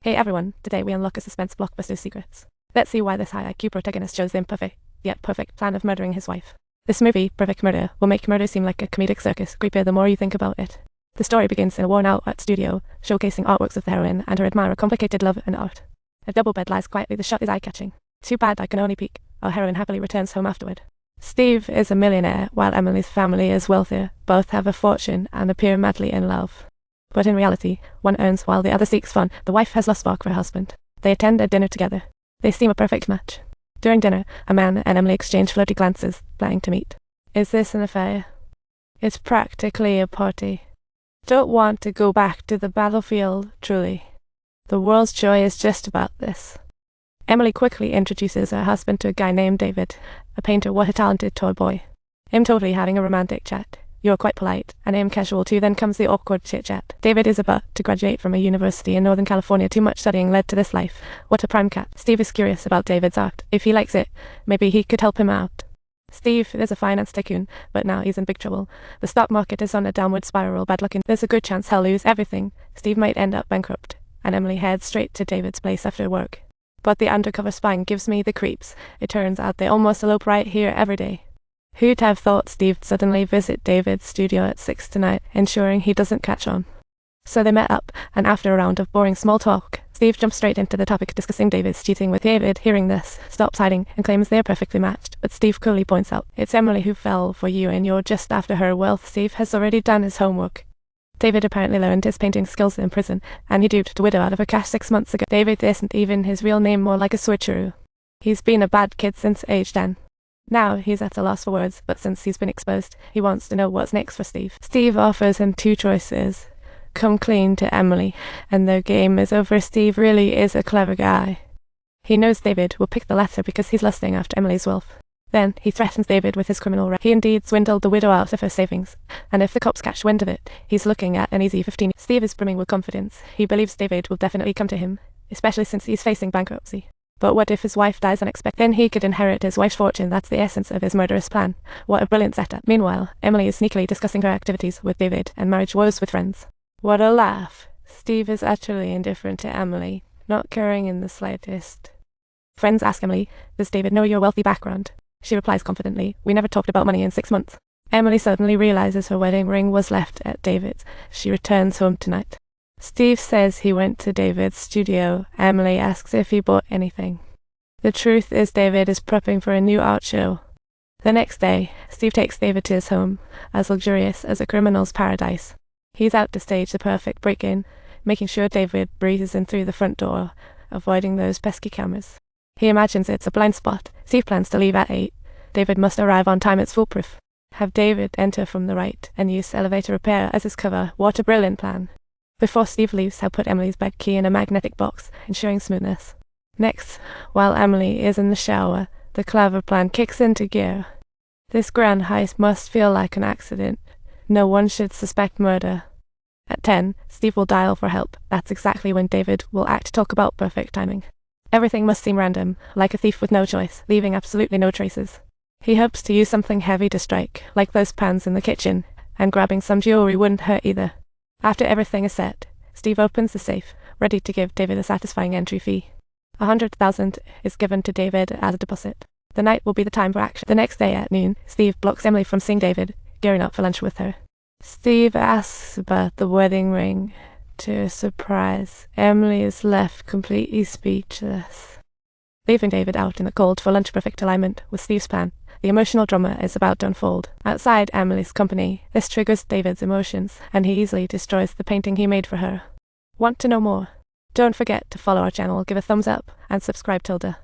Hey everyone, today we unlock a suspense blockbuster's secrets. Let's see why this high IQ protagonist chose the imperfect, yet perfect plan of murdering his wife. This movie, Perfect Murder, will make murder seem like a comedic circus, creepier the more you think about it. The story begins in a worn-out art studio, showcasing artworks of the heroine and her admirer complicated love and art. A double bed lies quietly, the shot is eye-catching. Too bad I can only peek. Our heroine happily returns home afterward. Steve is a millionaire, while Emily's family is wealthier. Both have a fortune and appear madly in love. But in reality, one earns while the other seeks fun. The wife has lost spark for her husband. They attend a dinner together. They seem a perfect match. During dinner, a man and Emily exchange flirty glances, planning to meet. Is this an affair? It's practically a party. Don't want to go back to the battlefield, truly. The world's joy is just about this. Emily quickly introduces her husband to a guy named David, a painter. What a talented toy boy. Him totally having a romantic chat. You're quite polite, and I am casual too. Then comes the awkward chit-chat. David is about to graduate from a university in Northern California. Too much studying led to this life. What a prime cat. Steve is curious about David's art. If he likes it, maybe he could help him out. Steve is a finance tycoon, but now he's in big trouble. The stock market is on a downward spiral. Bad luck, and there's a good chance he'll lose everything. Steve might end up bankrupt, and Emily heads straight to David's place after work. But the undercover spying gives me the creeps. It turns out they almost elope right here every day. Who'd have thought Steve'd suddenly visit David's studio at 6 tonight, ensuring he doesn't catch on? So they met up, and after a round of boring small talk, Steve jumps straight into the topic, discussing David's cheating with David. Hearing this, stops hiding and claims they're perfectly matched, but Steve coolly points out, it's Emily who fell for you and you're just after her wealth. Steve has already done his homework. David apparently learned his painting skills in prison, and he duped the widow out of her cash 6 months ago. David isn't even his real name, more like a switcheroo. He's been a bad kid since age 10. Now he's at a loss for words, but since he's been exposed, he wants to know what's next for Steve. Steve offers him two choices. Come clean to Emily, and their game is over. Steve really is a clever guy. He knows David will pick the latter because he's lusting after Emily's wealth. Then he threatens David with his criminal record. He indeed swindled the widow out of her savings, and if the cops catch wind of it, he's looking at an easy 15. Steve is brimming with confidence. He believes David will definitely come to him, especially since he's facing bankruptcy. But what if his wife dies unexpectedly? Then he could inherit his wife's fortune. That's the essence of his murderous plan. What a brilliant setup. Meanwhile, Emily is sneakily discussing her activities with David and marriage woes with friends. What a laugh. Steve is utterly indifferent to Emily, not caring in the slightest. Friends ask Emily, does David know your wealthy background? She replies confidently, we never talked about money in 6 months. Emily suddenly realizes her wedding ring was left at David's. She returns home tonight. Steve says he went to David's studio. Emily asks if he bought anything. The truth is David is prepping for a new art show. The next day, Steve takes David to his home, as luxurious as a criminal's paradise. He's out to stage the perfect break-in, making sure David breezes in through the front door, avoiding those pesky cameras. He imagines it's a blind spot. Steve plans to leave at 8. David must arrive on time. It's foolproof. Have David enter from the right and use elevator repair as his cover. What a brilliant plan. Before Steve leaves, he'll put Emily's bed key in a magnetic box, ensuring smoothness. Next, while Emily is in the shower, the clever plan kicks into gear. This grand heist must feel like an accident. No one should suspect murder. At 10, Steve will dial for help. That's exactly when David will act. Talk about perfect timing. Everything must seem random, like a thief with no choice, leaving absolutely no traces. He hopes to use something heavy to strike, like those pans in the kitchen, and grabbing some jewelry wouldn't hurt either. After everything is set, Steve opens the safe, ready to give David a satisfying entry fee. $100,000 is given to David as a deposit. The night will be the time for action. The next day at noon, Steve blocks Emily from seeing David, gearing up for lunch with her. Steve asks about the wedding ring. To her surprise, Emily is left completely speechless. Leaving David out in the cold for lunch, perfect alignment with Steve's plan. The emotional drama is about to unfold. Outside Emily's company, this triggers David's emotions, and he easily destroys the painting he made for her. Want to know more? Don't forget to follow our channel, give a thumbs up, and subscribe. Tilda.